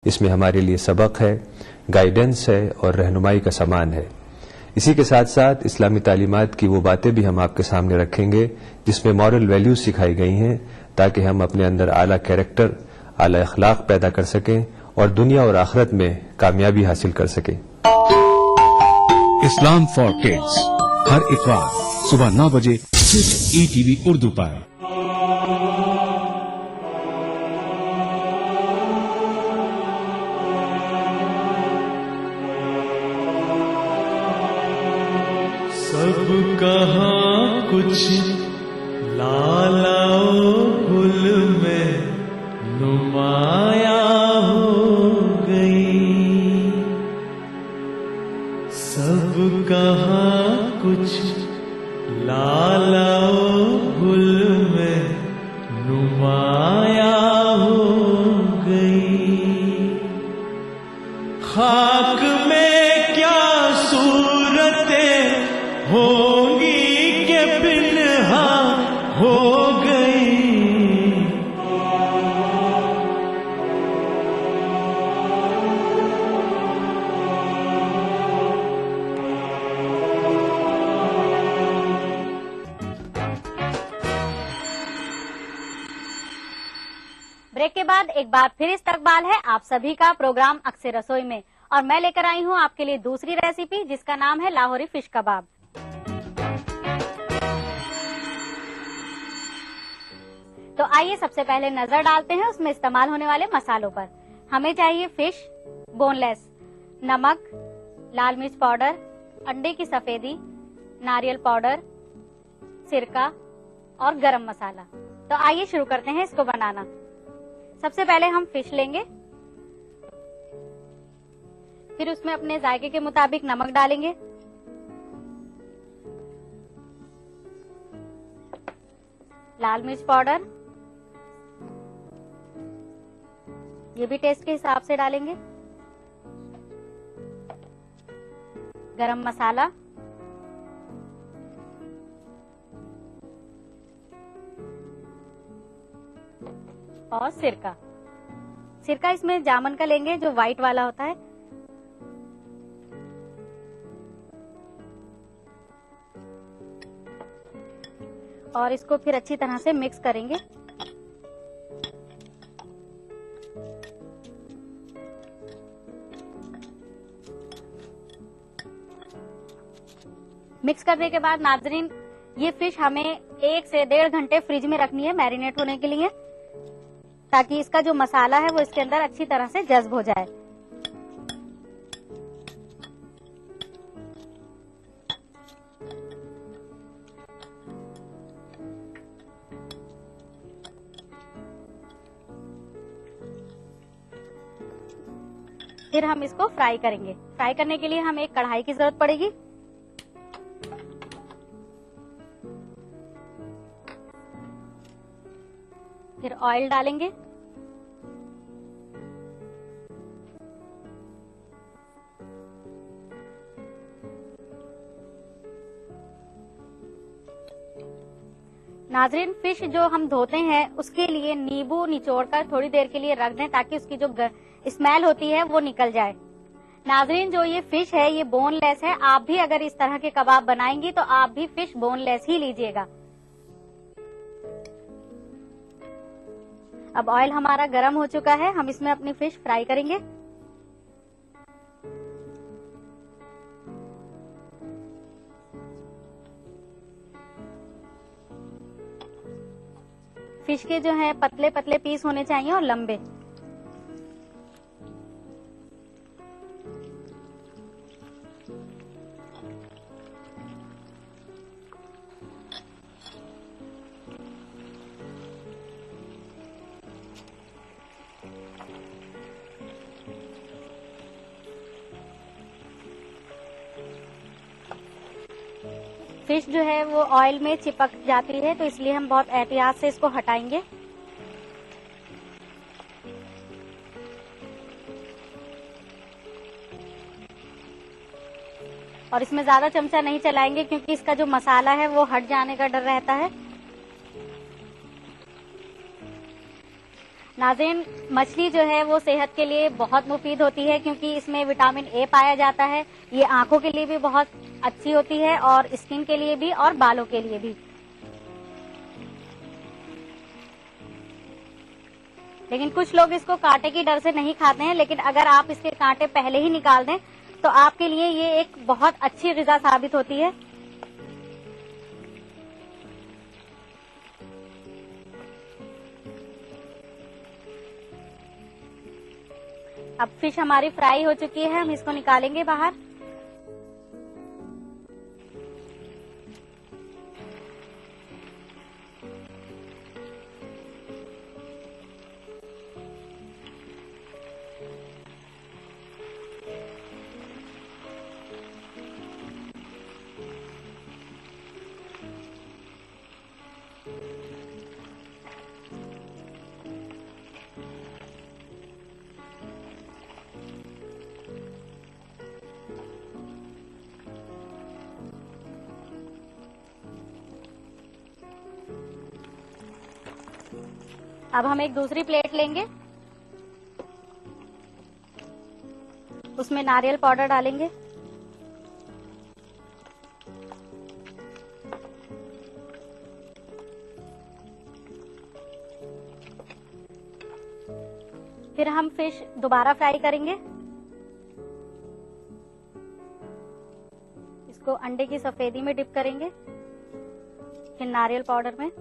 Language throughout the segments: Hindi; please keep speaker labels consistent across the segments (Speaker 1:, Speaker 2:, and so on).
Speaker 1: इसमें हमारे लिए सबक है, गाइडेंस है और रहनुमाई का सामान है। इसी के साथ साथ इस्लामी तालीमात की वो बातें भी हम आपके सामने रखेंगे जिसमें मॉरल वैल्यूज सिखाई गई हैं, ताकि हम अपने अंदर आला कैरेक्टर, आला अखलाक पैदा कर सकें और दुनिया और आखिरत में कामयाबी हासिल कर सकें।
Speaker 2: इस्लाम फॉर किड्स हर इतवार सुबह 9 बजे सिर्फ ETV उर्दू पर।
Speaker 3: सब कहाँ कुछ लालाओ गुल में नुमाया हो गई, सब कहाँ कुछ लालाओ गुल में नुमाया हो गई। खाक में क्या सूरतें होंगी के बिनहा हो गई।
Speaker 4: ब्रेक के बाद एक बार फिर इस्तकबाल है आप सभी का प्रोग्राम अक्सर रसोई में, और मैं लेकर आई हूं आपके लिए दूसरी रेसिपी जिसका नाम है लाहौरी फिश कबाब। तो आइए सबसे पहले नजर डालते हैं उसमें इस्तेमाल होने वाले मसालों पर। हमें चाहिए फिश बोनलेस, नमक, लाल मिर्च पाउडर, अंडे की सफेदी, नारियल पाउडर, सिरका और गरम मसाला। तो आइए शुरू करते हैं इसको बनाना। सबसे पहले हम फिश लेंगे, फिर उसमें अपने जायके के मुताबिक नमक डालेंगे, लाल मिर्च पाउडर, ये भी टेस्ट के हिसाब से डालेंगे, गरम मसाला, और सिरका। सिरका इसमें जामन का लेंगे जो व्हाइट वाला होता है। और इसको फिर अच्छी तरह से मिक्स करेंगे। मिक्स करने के बाद नाजरीन, ये फिश हमें 1 से 1.5 घंटे फ्रिज में रखनी है मैरिनेट होने के लिए, ताकि इसका जो मसाला है वो इसके अंदर अच्छी तरह से जज्ब हो जाए। फिर हम इसको फ्राई करेंगे। फ्राई करने के लिए हमें एक कढ़ाई की जरूरत पड़ेगी। फिर ऑयल डालेंगे, नाजरीन फिश जो हम धोते हैं उसके लिए नींबू निचोड़कर थोड़ी देर के लिए रख दें ताकि उसकी जो स्मेल होती है वो निकल जाए। नाजरीन जो ये फिश है ये बोनलेस है। आप भी अगर इस तरह के कबाब बनाएंगी तो आप भी फिश बोनलेस ही लीजिएगा। अब ऑयल हमारा गरम हो चुका है, हम इसमें अपनी फिश फ्राई करेंगे। फिश के जो है पतले पतले पीस होने चाहिए और लंबे। फिश जो है वो ऑयल में चिपक जाती है, तो इसलिए हम बहुत एहतियात से इसको हटाएंगे। और इसमें ज्यादा चमचा नहीं चलाएंगे क्योंकि इसका जो मसाला है वो हट जाने का डर रहता है। नाज़रीन, मछली जो है वो सेहत के लिए बहुत मुफीद होती है क्योंकि इसमें विटामिन ए पाया जाता है। ये आंखों के लिए भी बहुत अच्छी होती है और स्किन के लिए भी और बालों के लिए भी। लेकिन कुछ लोग इसको कांटे की डर से नहीं खाते हैं, लेकिन अगर आप इसके कांटे पहले ही निकाल दें तो आपके लिए ये एक बहुत अच्छी ग़िज़ा साबित होती है। अब फिश हमारी फ्राई हो चुकी है, हम इसको निकालेंगे बाहर। अब हम एक दूसरी प्लेट लेंगे, उसमें नारियल पाउडर डालेंगे। फिर हम फिश दोबारा फ्राई करेंगे। इसको अंडे की सफेदी में डिप करेंगे, फिर नारियल पाउडर में।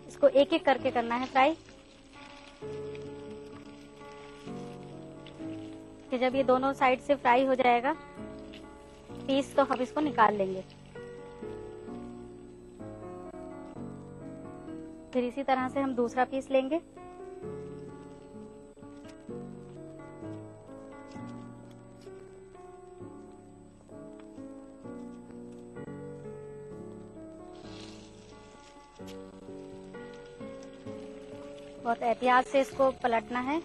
Speaker 4: इसको एक एक करके करना है फ्राई। फिर जब ये दोनों साइड से फ्राई हो जाएगा पीस, तो हम इसको निकाल लेंगे। फिर इसी तरह से हम दूसरा पीस लेंगे। बहुत एहतियात से इसको पलटना है।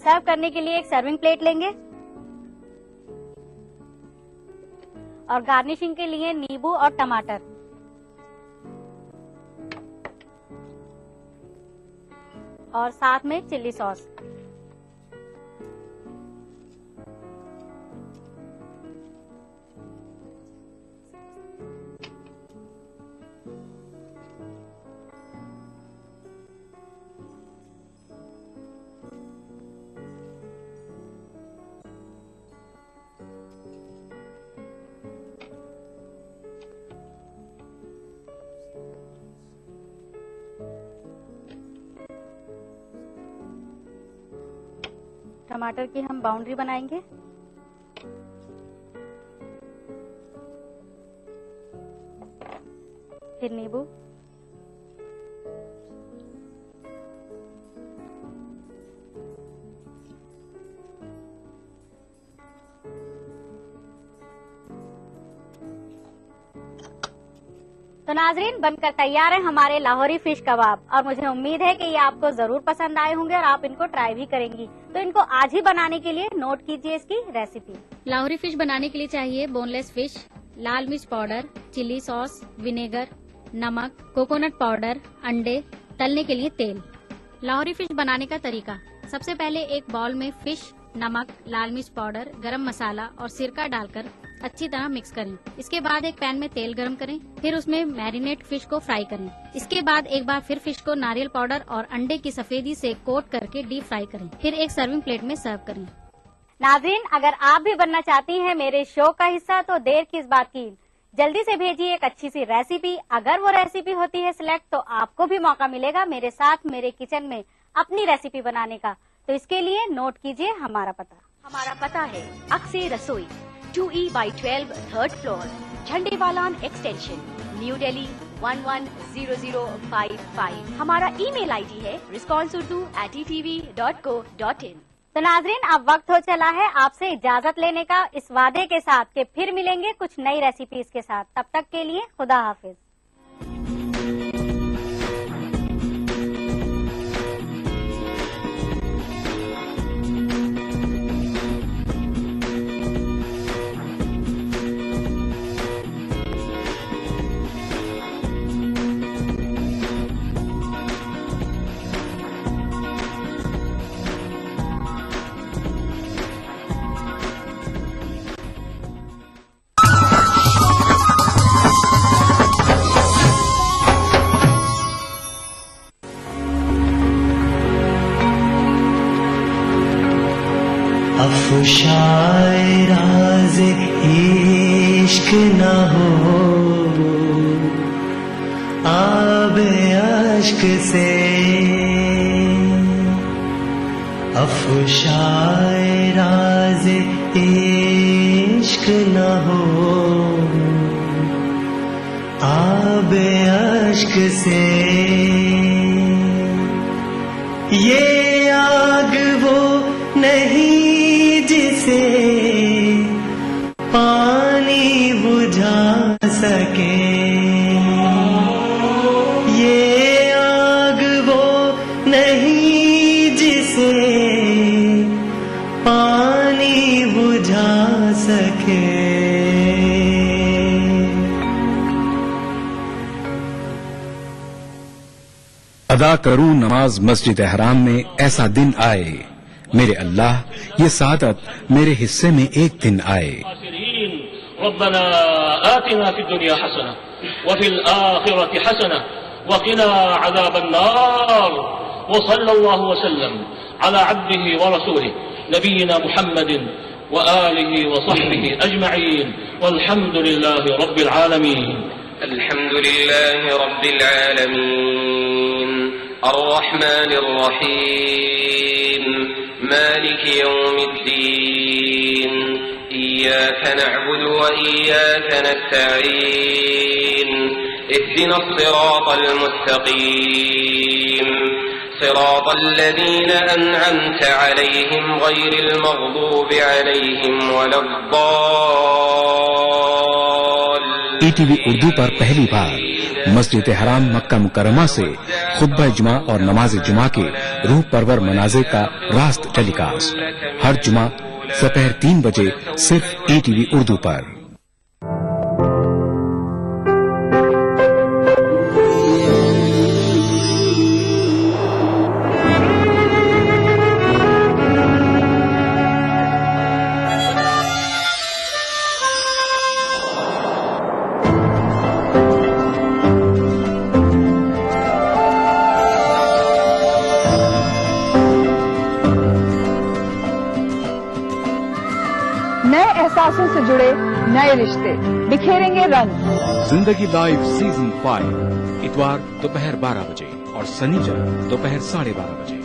Speaker 4: सर्व करने के लिए एक सर्विंग प्लेट लेंगे और गार्निशिंग के लिए नींबू और टमाटर। और साथ में चिल्ली सॉस। टमाटर की हम बाउंड्री बनाएंगे। फिर नींबू, तो नाजरीन बनकर तैयार है हमारे लाहौरी फिश कबाब। और मुझे उम्मीद है कि ये आपको जरूर पसंद आए होंगे और आप इनको ट्राई भी करेंगी। तो इनको आज ही बनाने के लिए नोट कीजिए इसकी रेसिपी। लाहौरी फिश बनाने के लिए चाहिए बोनलेस फिश, लाल मिर्च पाउडर, चिली सॉस, विनेगर, नमक, कोकोनट पाउडर, अंडे, तलने के लिए तेल। लाहौरी फिश बनाने का तरीका। सबसे पहले एक बाउल में फिश, नमक, लाल मिर्च पाउडर, गरम मसाला और सिरका डालकर अच्छी तरह मिक्स करें। इसके बाद एक पैन में तेल गरम करें, फिर उसमें मैरिनेट फिश को फ्राई करें। इसके बाद एक बार फिर फिश को नारियल पाउडर और अंडे की सफेदी से कोट करके डीप फ्राई करें, फिर एक सर्विंग प्लेट में सर्व करें। नाज़रीन, अगर आप भी बनना चाहती हैं मेरे शो का हिस्सा तो देर किस बात की, जल्दी से भेजिए एक अच्छी सी रेसिपी। अगर वो रेसिपी होती है सिलेक्ट तो आपको भी मौका मिलेगा मेरे साथ मेरे किचन में अपनी रेसिपी बनाने का। तो इसके लिए नोट कीजिए हमारा पता।
Speaker 5: हमारा पता है अक्से रसोई 2E/12 3rd floor, Jhandewalan extension, new Delhi 110055। हमारा ईमेल आईडी है responseurdu@etv.co.in।
Speaker 4: तो नाजरीन, अब वक्त हो चला है आपसे इजाजत लेने का, इस वादे के साथ कि फिर मिलेंगे कुछ नई रेसिपीज के साथ। तब तक के लिए खुदा हाफिज।
Speaker 3: अफशाए राज इश्क न हो आबे अश्क से, अफशाए राज इश्क न हो आबे अश्क से। ये आग वो नहीं जिसे पानी बुझा सके, ये आग वो नहीं जिसे पानी बुझा सके।
Speaker 2: अदा करूं नमाज मस्जिद हराम में, ऐसा दिन आए मेरे अल्लाह, ये सादत मेरे हिस्से में एक दिन आए।
Speaker 6: रब्बना आतिना फिद दुनिया हसना व फिल आखिरति हसना व क़िना अज़ाबन नार व सल्लल्लाहु वसल्लम अला अब्दिही व रसूलिही नबीना मुहम्मदिन व आलिही व सहबिही अजमईन वल्हम्दुलिल्लाहि रब्बिल आलमीन।
Speaker 7: अल्हम्दुलिल्लाहि रब्बिल आलमीन अर्रहमानिर रहीम मालिक यौमिद्दीन इय्याक नअबुदु व इय्याक नस्तईन इहदिनस सिरातल मुस्तकीम सिरातल लज़ीना अनअमत अलैहिम गैरिल मग़दूबि अलैहिम वलद्दाल्लीन।
Speaker 2: ईटीवी उर्दू पर पहली बार मस्जिद हराम मक्का मुकर्रमा से खुतबा जुमा और नमाज जुमा के रूह परवर मनाज़िर का रास्त टेलीकास्ट हर जुमा दोपहर 3 बजे सिर्फ ईटीवी उर्दू पर।
Speaker 8: नए एहसासों से जुड़े नए रिश्ते बिखेरेंगे रंग।
Speaker 2: जिंदगी लाइव सीजन 5 इतवार दोपहर 12 बजे और शनिचर दोपहर 12:30 बजे।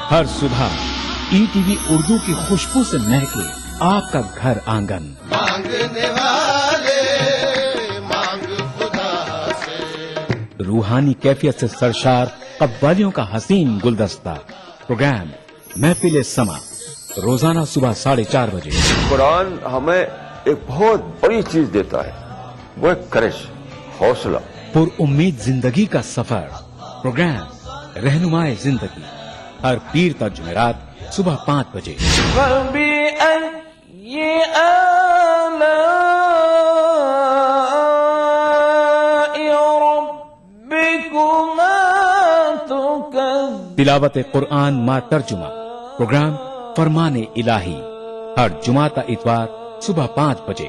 Speaker 2: हर सुबह ईटीवी उर्दू की खुशबू से महके आपका घर आंगन। रूहानी कैफियत से सरशार कव्वालियों का हसीन गुलदस्ता प्रोग्राम महफिल समा रोजाना सुबह 4:30 बजे।
Speaker 9: कुरान हमें एक बहुत बड़ी चीज देता है, वो एक करिश, हौसला।
Speaker 2: पुर उम्मीद जिंदगी का सफर प्रोग्राम रहनुमाए जिंदगी, हर पीर ता जुमेरात सुबह 5 बजे। तिलावत कुरान मा तर्जुमा प्रोग्राम फरमाने इलाही, हर जुमा ता इतवार सुबह 5 बजे।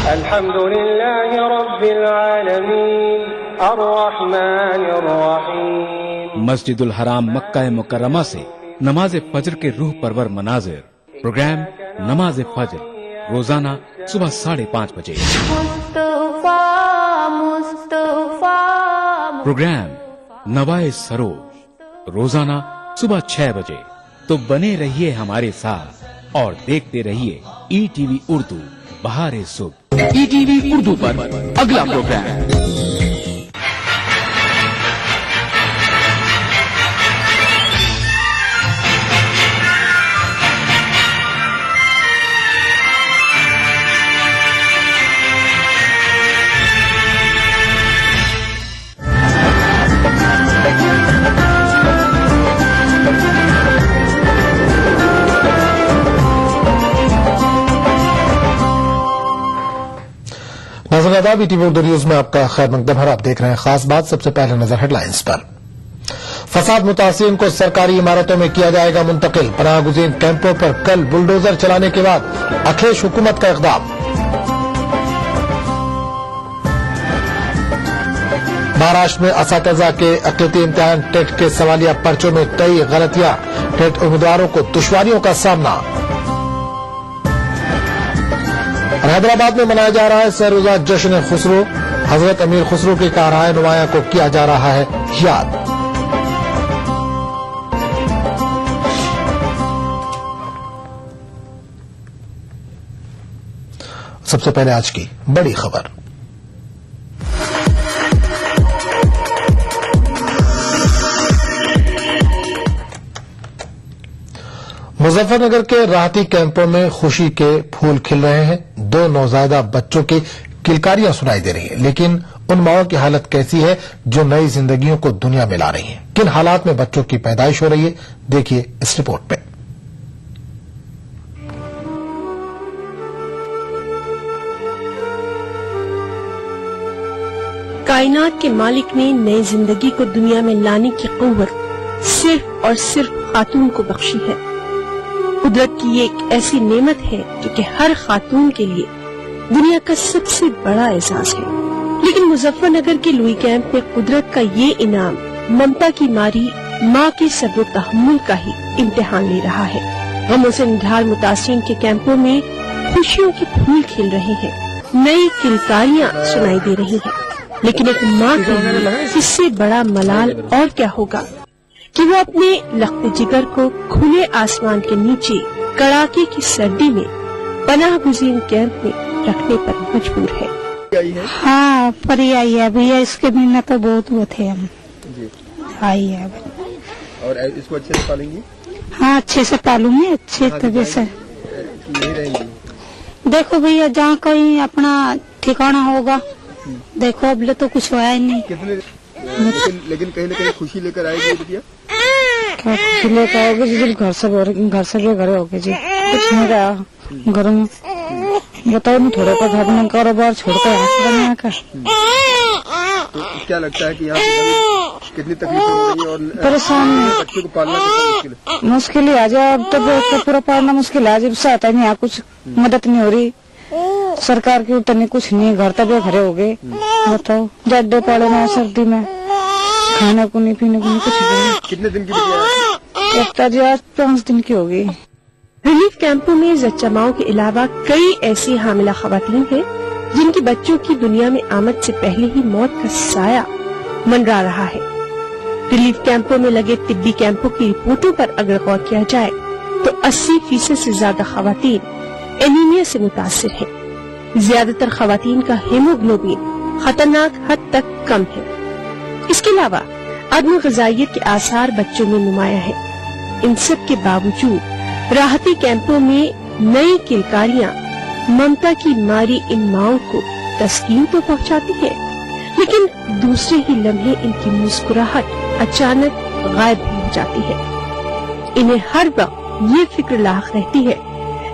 Speaker 7: अल्हम्दुलिल्लाहि रब्बिल आलमीन अर्रहमानिर रहीम।
Speaker 2: मस्जिदुल हराम मक्का मुकर्रमा से नमाज फजर के रूह परवर मनाजिर, प्रोग्राम नमाज फजर रोजाना सुबह 5:30 बजे। प्रोग्राम नवाए सरोज रोजाना सुबह 6 बजे। तो बने रहिए हमारे साथ और देखते रहिए ETV उर्दू बहारे सुबह। ETV उर्दू पर अगला प्रोग्राम।
Speaker 10: नाज़रीन, ETV उर्दू न्यूज में आपका खैर मकदम है। आप देख रहे हैं खास बात। सबसे पहले नजर हेडलाइंस पर। फसाद मुतासिरीन को सरकारी इमारतों में किया जाएगा मुंतकिल, पनाह गुज़ीर कैंपों पर कल बुलडोजर चलाने के बाद अखिलेश हुकूमत का इक़दाम। महाराष्ट्र में असातिज़ा के अक़लियती इम्तिहान टेट के सवालिया पर्चों में कई गलतियां, टेट उम्मीदवारों को दुश्वारियों का सामना। हैदराबाद में मनाया जा रहा है सरोजा जश्न खुसरो, हजरत अमीर खुसरो के कारहाय नुमाया को किया जा रहा है याद। सबसे पहले आज की बड़ी खबर। मुजफ्फरनगर के राहती कैंपों में खुशी के फूल खिल रहे हैं। 2 नौज़ायदा बच्चों की किलकारियां सुनाई दे रही हैं, लेकिन उन माओं की हालत कैसी है जो नई जिंदगियों को दुनिया में ला रही हैं? किन हालात में बच्चों की पैदाइश हो रही है, देखिए इस रिपोर्ट में।
Speaker 11: कायनात के मालिक ने नई जिंदगी को दुनिया में लाने की कुव्वत सिर्फ और सिर्फ खातून को बख्शी है। कुदरत की ये एक ऐसी नेमत है जो कि हर खातून के लिए दुनिया का सबसे बड़ा एहसास है। लेकिन मुजफ्फरनगर के लुई कैंप में कुदरत का ये इनाम ममता की मारी माँ के सब्र तहम्मुल का ही इम्तिहान ले रहा है। गमों से निढाल मुतासिरीन के कैंपों में खुशियों के फूल खिल रहे हैं, नई किलकारियाँ सुनाई दे रही हैं। लेकिन एक माँ के लिए इससे बड़ा मलाल और क्या होगा कि वो अपने लख्त जिगर को खुले आसमान के नीचे कड़ाके की सर्दी में पनाह गुज़ीर कैंप में रखने पर मजबूर है।
Speaker 12: हाँ, परी आई है भैया, इसके बिना तो बहुत वो थे हम जी। आई है
Speaker 13: और इसको अच्छे से पालेंगी?
Speaker 12: हाँ, अच्छे से पालूंगी, अच्छे तरीके से
Speaker 13: नहीं रहेंगी।
Speaker 12: देखो भैया, जहाँ कहीं अपना ठिकाना होगा। देखो अब तो कुछ हुआ ही नहीं।
Speaker 13: लेकिन कहीं न कहीं खुशी लेकर आएगी बिटिया?
Speaker 12: क्या खुशी लेकर आओगे जी? घर से घर होगे जी, कुछ नहीं रहा घर में। बताओ ना, थोड़ा का घर में कारोबार छोड़कर यहाँ का।
Speaker 13: तो क्या लगता है कि यहाँ पे कितनी तकलीफ हो रही है और
Speaker 12: परेशान
Speaker 13: बच्चे को पालना कितना
Speaker 12: मुश्किल है? आज अब तो पूरा पालना मुश्किल है। आज आता नहीं, यहाँ कुछ मदद नहीं हो रही सरकार की, उतनी कुछ नहीं। घर तक घरे हो गए। बताओ, जड्डे पड़े ना सर्दी में, खाने को नहीं, पीने को नहीं, कुछ नहीं।
Speaker 13: कितने दिन की?
Speaker 12: जी आज 5 दिन की होगी।
Speaker 11: रिलीफ कैंपों में जच्चा माओं के अलावा कई ऐसी हामिला खवातीन हैं जिनकी बच्चों की दुनिया में आमद से पहले ही मौत का साया मंडरा रहा है। रिलीफ कैंपों में लगे तिब्बी कैंपों की रिपोर्टों पर अगर गौर किया जाए तो 80% से ज्यादा खवातीन एनीमिया से मुतासिर हैं। ज्यादातर खवातीन का हीमोग्लोबिन खतरनाक हद तक कम है। इसके अलावा अदम ग़िज़ाइयत के आसार बच्चों में नुमाया है। इन सब के बावजूद राहती कैंपों में नई किलकारियां ममता की मारी इन माओं को तस्कीन तो पहुंचाती है, लेकिन दूसरे ही लम्हे इनकी मुस्कुराहट अचानक गायब भी हो जाती है। इन्हें हर वक्त ये फिक्र लाख रहती है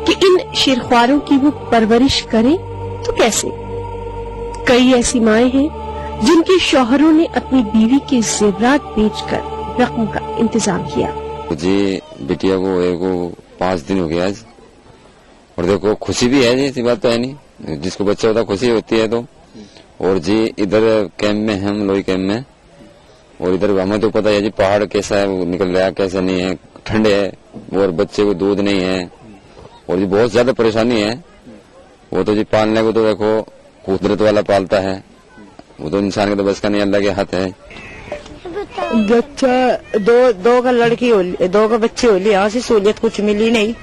Speaker 11: कि इन शेरख्वारों की वो परवरिश करें तो कैसे। कई ऐसी माएं हैं जिनके शौहरों ने अपनी बीवी के जेवरात बेचकर रकम का इंतजाम किया।
Speaker 14: जी बिटिया को 5 दिन हो गया आज, और देखो खुशी भी है जी, ऐसी बात तो है नहीं, जिसको बच्चा होता खुशी होती है तो। और जी इधर कैंप में हम लोई कैंप में, और इधर हमें तो पता है जी पहाड़ कैसा है, वो निकल रहा कैसा नहीं है, ठंडे है, और बच्चे को दूध नहीं है, और जी बहुत ज्यादा परेशानी है। वो तो जी पालने को तो देखो कुदरत वाला पालता है, वो तो इंसान के तो बस का नहीं, अल्लाह के हाथ है।
Speaker 12: बच्चा दो का लड़की हो, 2 का बच्चे हो लिए, यहाँ से सहूलियत कुछ मिली नहीं।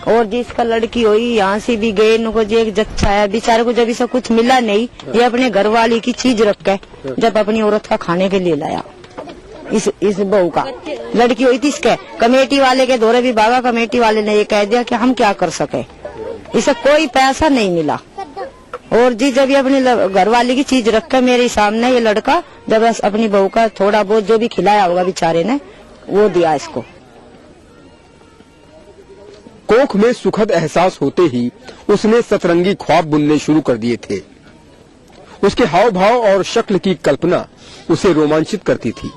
Speaker 12: और जिसका लड़की हुई यहाँ से भी गए, इनको जो एक जच्चा है बेचारे को, जब इसे कुछ मिला नहीं, ये अपने घर वाली की चीज रख के जब अपनी औरत का खाने के लिए लाया, इस बहू का लड़की हुई थी इसके, कमेटी वाले के दौरे भी भागा, कमेटी वाले ने ये कह दिया कि हम क्या कर सके, इसे कोई पैसा नहीं मिला। और जी जब ये अपनी घरवाली की चीज रखकर मेरे सामने ये लड़का जब अपनी बहू का थोड़ा बहुत जो भी खिलाया होगा बेचारे ने वो दिया इसको।
Speaker 13: कोख में सुखद एहसास होते ही उसने सतरंगी ख्वाब बुनने शुरू कर दिए थे। उसके हाव भाव और शक्ल की कल्पना उसे रोमांचित करती थी।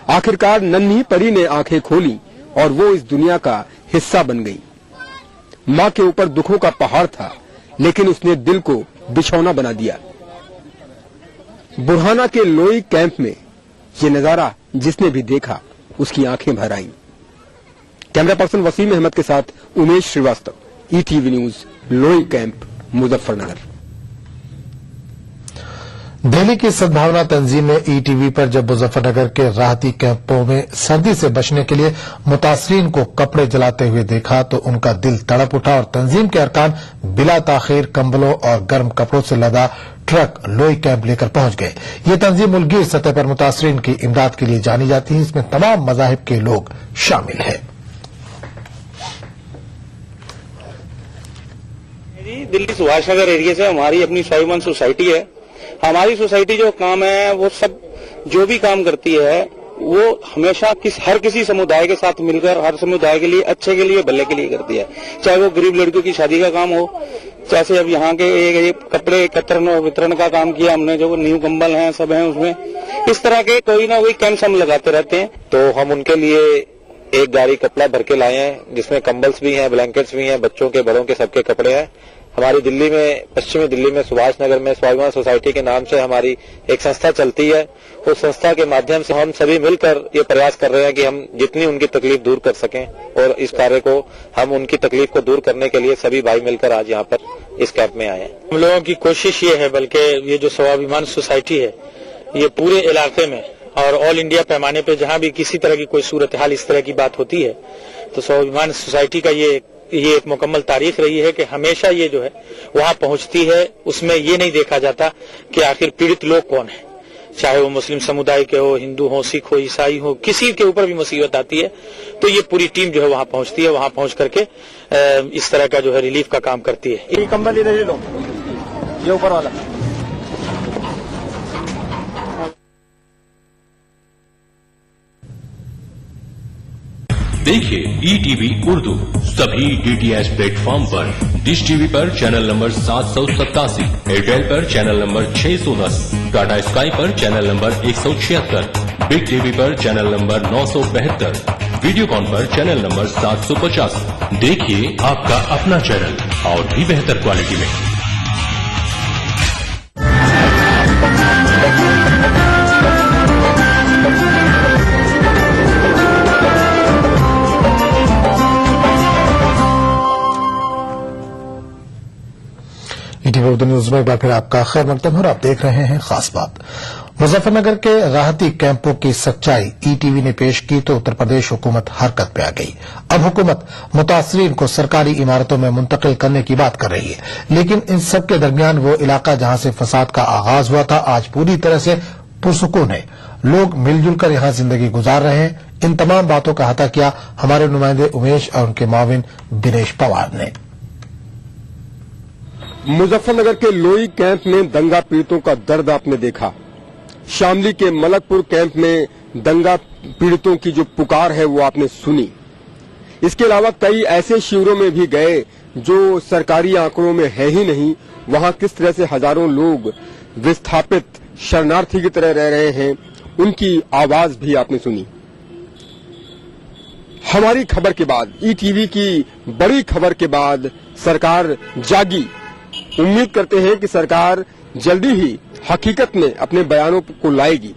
Speaker 13: आखिरकार नन्ही परी ने आंखें खोली और वो इस दुनिया का हिस्सा बन गई। माँ के ऊपर दुखों का पहाड़ था, लेकिन उसने दिल को बिछौना बना दिया। बुरहाना के लोई कैंप में ये नजारा जिसने भी देखा उसकी आंखें भर आईं। कैमरा पर्सन वसीम अहमद के साथ उमेश श्रीवास्तव, ईटीवी न्यूज, लोई कैंप, मुजफ्फरनगर।
Speaker 10: दिल्ली की सद्भावना तंजीम ने ईटीवी पर जब मुजफ्फरनगर के राहती कैंपों में सर्दी से बचने के लिए मुतासरीन को कपड़े जलाते हुए देखा तो उनका दिल तड़प उठा और तंजीम के अरकान बिला ताखीर कंबलों और गर्म कपड़ों से लदा ट्रक लोई कैंप लेकर पहुंच गए। ये तंजीम मुल्कगीर सतह पर मुतासरीन की इमदाद के लिए जानी जाती है। इसमें तमाम मजाहिब के लोग शामिल हैं।
Speaker 15: दिल्ली सुभाष नगर एरिया से हमारी अपनी स्वाभिमान सोसाइटी है। हमारी सोसाइटी जो काम है वो सब जो भी काम करती है वो हमेशा हर किसी समुदाय के साथ मिलकर हर समुदाय के लिए अच्छे के लिए भले के लिए करती है। चाहे वो गरीब लड़कियों की शादी का काम हो, जैसे अब यहाँ के ये कपड़े एकत्रण और वितरण का काम किया हमने, जो न्यू कंबल हैं सब हैं उसमें। इस तरह के कोई ना कोई कैंप्स हम लगाते रहते हैं।
Speaker 16: तो हम उनके लिए एक गाड़ी कपड़ा भर के लाए हैं, जिसमें कंबल्स भी हैं, ब्लैंकेट्स भी हैं, बच्चों के बड़ों के सबके कपड़े हैं। हमारी दिल्ली में, पश्चिमी दिल्ली में सुभाष नगर में स्वाभिमान सोसाइटी के नाम से हमारी एक संस्था चलती है। उस संस्था के माध्यम से हम सभी मिलकर ये प्रयास कर रहे हैं कि हम जितनी उनकी तकलीफ दूर कर सकें, और इस कार्य को हम उनकी तकलीफ को दूर करने के लिए सभी भाई मिलकर आज यहाँ पर इस कैंप में आए हैं।
Speaker 15: हम लोगों की कोशिश ये है, बल्कि ये जो स्वाभिमान सोसाइटी है ये पूरे इलाके में और ऑल इंडिया पैमाने पे जहाँ भी किसी तरह की कोई सूरत हाल इस तरह की बात होती है तो स्वाभिमान सोसाइटी का ये एक मुकम्मल तारीख रही है कि हमेशा ये जो है वहां पहुंचती है। उसमें ये नहीं देखा जाता कि आखिर पीड़ित लोग कौन है, चाहे वो मुस्लिम समुदाय के हो, हिंदू हो, सिख हो, ईसाई हो, किसी के ऊपर भी मुसीबत आती है तो ये पूरी टीम जो है वहां पहुंचती है। वहां पहुंच करके इस तरह का जो है रिलीफ का काम करती है।
Speaker 13: ये कंबल इधर लो, ये ऊपर वाला।
Speaker 17: देखिए ईटीवी उर्दू सभी डीटीएच प्लेटफॉर्म पर, डिश टीवी पर चैनल नंबर 787, एयरटेल पर चैनल नंबर 610, टाटा स्काई पर चैनल नंबर 176, बिग टीवी पर चैनल नंबर 972, वीडियोकॉन पर चैनल नंबर 750। देखिए आपका अपना चैनल और भी बेहतर क्वालिटी में।
Speaker 10: ईटीवी उर्दू न्यूज में एक बार फिर आपका खैर मकदम है और आप देख रहे हैं खास बात। मुजफ्फरनगर के राहती कैंपों की सच्चाई ईटीवी ने पेश की तो उत्तर प्रदेश हुकूमत हरकत पे आ गई। अब हुकूमत मुतासरीन को सरकारी इमारतों में मुंतकिल करने की बात कर रही है, लेकिन इन सब के दरमियान वो इलाका जहां से फसाद का आगाज हुआ था आज पूरी तरह से पुरसुकून है। लोग मिलजुल कर यहां जिंदगी गुजार रहे हैं। इन तमाम बातों का अहाता किया हमारे नुमाइंदे उमेश और उनके माविन दिनेश पवार ने।
Speaker 13: मुजफ्फरनगर के लोई कैंप में दंगा पीड़ितों का दर्द आपने देखा। शामली के मलकपुर कैंप में दंगा पीड़ितों की जो पुकार है वो आपने सुनी। इसके अलावा कई ऐसे शिविरों में भी गए जो सरकारी आंकड़ों में है ही नहीं। वहां किस तरह से हजारों लोग विस्थापित शरणार्थी की तरह रह रहे हैं, उनकी आवाज भी आपने सुनी। हमारी खबर के बाद, ईटीवी की बड़ी खबर के बाद सरकार जागी। उम्मीद करते हैं कि सरकार जल्दी ही हकीकत में अपने बयानों को लाएगी।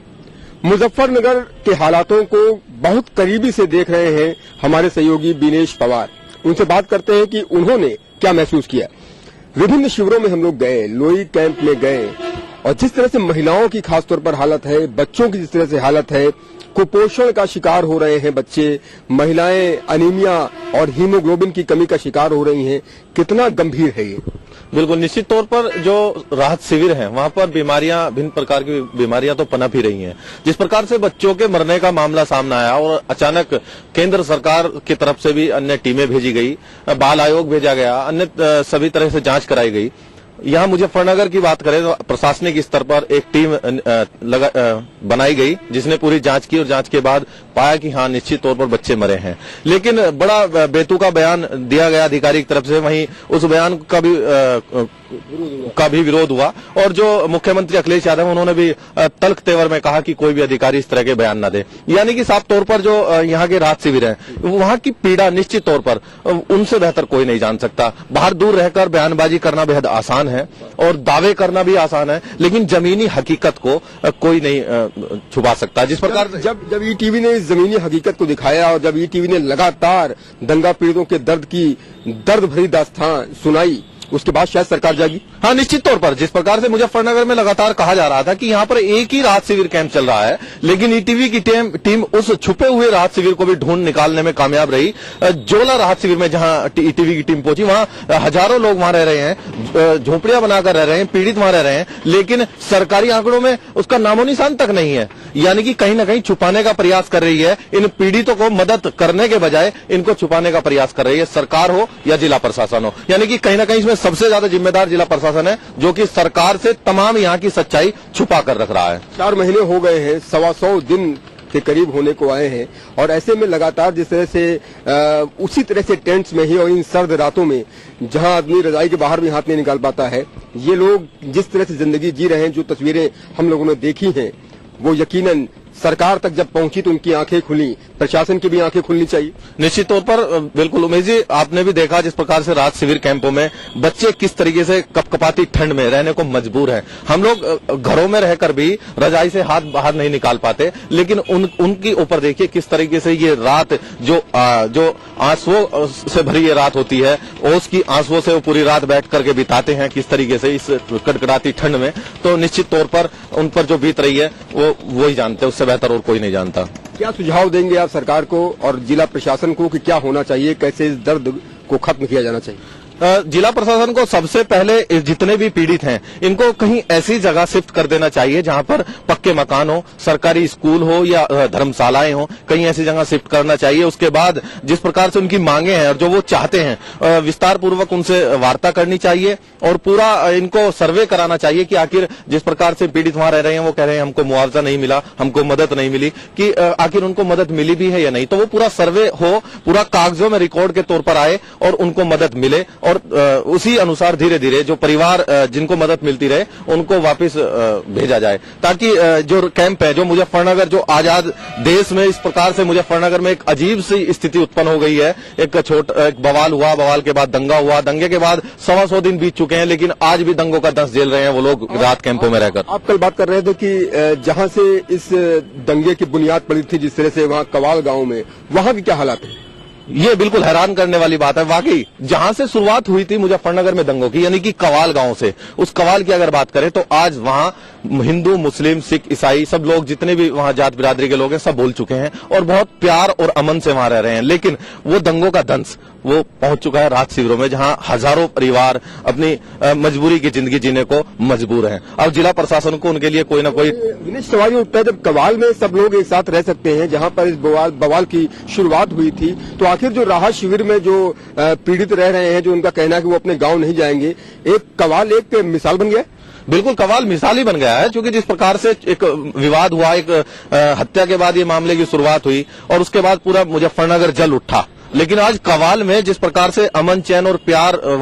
Speaker 13: मुजफ्फरनगर के हालातों को बहुत करीबी से देख रहे हैं हमारे सहयोगी बिनेश पवार। उनसे बात करते हैं कि उन्होंने क्या महसूस किया। विभिन्न शिविरों में हम लोग गए, लोई कैंप में गए, और जिस तरह से महिलाओं की खासतौर पर हालत है, बच्चों की जिस तरह से हालत है, कुपोषण का शिकार हो रहे हैं बच्चे, महिलाएं अनीमिया और हीमोग्लोबिन की कमी का शिकार हो रही हैं, कितना गंभीर है ये?
Speaker 18: बिल्कुल, निश्चित तौर पर जो राहत शिविर हैं वहां पर बीमारियां, भिन्न प्रकार की बीमारियां तो पनप ही रही हैं। जिस प्रकार से बच्चों के मरने का मामला सामने आया और अचानक केंद्र सरकार की तरफ से भी अन्य टीमें भेजी गई, बाल आयोग भेजा गया, अन्य सभी तरह से जांच कराई गई। यहाँ मुजफ्फरनगर की बात करें तो प्रशासनिक स्तर पर एक टीम बनाई गई जिसने पूरी जांच की और जांच के बाद पाया कि हाँ, निश्चित तौर पर बच्चे मरे हैं। लेकिन बड़ा बेतुका बयान दिया गया अधिकारी की तरफ से, वहीं उस बयान का भी विरोध हुआ। और जो मुख्यमंत्री अखिलेश यादव, उन्होंने भी तल्ख तेवर में कहा कि कोई भी अधिकारी इस तरह के बयान न दे। यानी कि साफ तौर पर जो यहाँ के राहत शिविर हैं, वहां की पीड़ा निश्चित तौर पर उनसे बेहतर कोई नहीं जान सकता। बाहर दूर रहकर बयानबाजी करना बेहद आसान है और दावे करना भी आसान है, लेकिन जमीनी हकीकत को कोई नहीं छुपा सकता। जिस प्रकार
Speaker 13: जब ईटीवी ने जमीनी हकीकत को दिखाया और जब ईटीवी ने लगातार दंगा पीड़ितों के दर्द भरी दास्तान सुनाई, उसके बाद शायद सरकार जागी।
Speaker 18: हाँ, निश्चित तौर पर जिस प्रकार से मुजफ्फरनगर में लगातार कहा जा रहा था कि यहाँ पर एक ही राहत शिविर कैंप चल रहा है, लेकिन ईटीवी की टीम उस छुपे हुए राहत शिविर को भी ढूंढ निकालने में कामयाब रही। जोला राहत शिविर में जहाँ ईटीवी की टीम पहुंची, वहां हजारों लोग वहां रह रहे हैं, झोपड़ियां बनाकर रह रहे हैं, पीड़ित वहां रह रहे हैं, लेकिन सरकारी आंकड़ों में उसका नामो निशान तक नहीं है। यानी कि कहीं न कहीं छुपाने का प्रयास कर रही है। इन पीड़ितों को मदद करने के बजाय इनको छुपाने का प्रयास कर रही है, सरकार हो या जिला प्रशासन हो। यानी कि कहीं न कहीं इसमें सबसे ज्यादा जिम्मेदार जिला प्रशासन है, जो कि सरकार से तमाम यहाँ की सच्चाई छुपा कर रख रहा है।
Speaker 13: 4 महीने हो गए हैं, 125 दिन के करीब होने को आए हैं, और ऐसे में लगातार जिस तरह से उसी तरह से टेंट्स में ही और इन सर्द रातों में जहां आदमी रजाई के बाहर भी हाथ नहीं निकाल पाता है, ये लोग जिस तरह से जिंदगी जी रहे हैं, जो तस्वीरें हम लोगों ने देखी हैं, वो यकीनन सरकार तक जब पहुंची तो उनकी आंखें खुली, प्रशासन की भी आंखें खुलनी चाहिए।
Speaker 18: निश्चित तौर पर बिल्कुल उमेश जी, आपने भी देखा जिस प्रकार से राहत शिविर कैंपों में बच्चे किस तरीके से कपकपाती ठंड में रहने को मजबूर हैं। हम लोग घरों में रहकर भी रजाई से हाथ बाहर नहीं निकाल पाते, लेकिन उनकी ऊपर देखिए किस तरीके से ये रात जो आंसुओं से भरी ये रात होती है, ओस की आंसुओं से वो पूरी रात बैठ करके बिताते हैं किस तरीके से इस कड़कड़ाती ठंड में। तो निश्चित तौर पर उन पर जो बीत रही है वो ही जानते हैं, उससे बेहतर और कोई नहीं जानता।
Speaker 13: क्या सुझाव देंगे आप सरकार को और जिला प्रशासन को कि क्या होना चाहिए, कैसे इस दर्द को खत्म किया जाना चाहिए?
Speaker 18: जिला प्रशासन को सबसे पहले जितने भी पीड़ित हैं इनको कहीं ऐसी जगह शिफ्ट कर देना चाहिए जहां पर पक्के मकान हो, सरकारी स्कूल हो या धर्मशालाएं हो, कहीं ऐसी जगह शिफ्ट करना चाहिए। उसके बाद जिस प्रकार से उनकी मांगे हैं और जो वो चाहते हैं, विस्तार पूर्वक उनसे वार्ता करनी चाहिए और पूरा इनको सर्वे कराना चाहिए कि आखिर जिस प्रकार से पीड़ित वहां रह रहे हैं, वो कह रहे हैं हमको मुआवजा नहीं मिला, हमको मदद नहीं मिली, कि आखिर उनको मदद मिली भी है या नहीं। तो वो पूरा सर्वे हो, पूरा कागजों में रिकॉर्ड के तौर पर आए और उनको मदद मिले, और उसी अनुसार धीरे धीरे जो परिवार जिनको मदद मिलती रहे उनको वापस भेजा जाए, ताकि जो कैंप है, जो मुजफ्फरनगर, जो आजाद देश में इस प्रकार से मुजफ्फरनगर में एक अजीब सी स्थिति उत्पन्न हो गई है। एक बवाल हुआ, बवाल के बाद दंगा हुआ, दंगे के बाद 125 दिन बीत चुके हैं, लेकिन आज भी दंगों का दंश झेल रहे हैं वो लोग राहत कैंपों में रहकर।
Speaker 13: आप कल बात कर रहे थे कि जहां से इस दंगे की बुनियाद पड़ी थी, जिस तरह से वहां कवाल गांव में, वहां की क्या हालात है?
Speaker 18: ये बिल्कुल हैरान करने वाली बात है। वाकई जहां से शुरुआत हुई थी मुजफ्फरनगर में दंगों की, यानी कि कवाल गांव से, उस कवाल की अगर बात करें तो आज वहां हिंदू, मुस्लिम, सिख, ईसाई सब लोग, जितने भी वहां जात बिरादरी के लोग हैं, सब बोल चुके हैं और बहुत प्यार और अमन से वहां रह रहे हैं। लेकिन वो दंगों का दंश वो पहुंच चुका है राहत शिविरों में, जहां हजारों परिवार अपनी मजबूरी की जिंदगी जीने को मजबूर हैं। अब जिला प्रशासन को उनके लिए कोई ना कोई
Speaker 13: सवाल उठता है, जब कवाल में सब लोग एक साथ रह सकते हैं, जहां पर इस बवाल की शुरुआत हुई थी, तो आखिर जो राहत शिविर में जो पीड़ित रह रहे हैं, जो उनका कहना है कि वो अपने गांव नहीं जाएंगे, एक कवाल एक मिसाल बन गया।
Speaker 18: बिल्कुल कवाल मिसाली बन गया है, क्योंकि जिस प्रकार से एक विवाद हुआ, एक हत्या के बाद ये मामले की शुरुआत हुई और उसके बाद पूरा मुजफ्फरनगर जल उठा, लेकिन आज कवाल में जिस प्रकार से अमन, चैन और प्यार वहां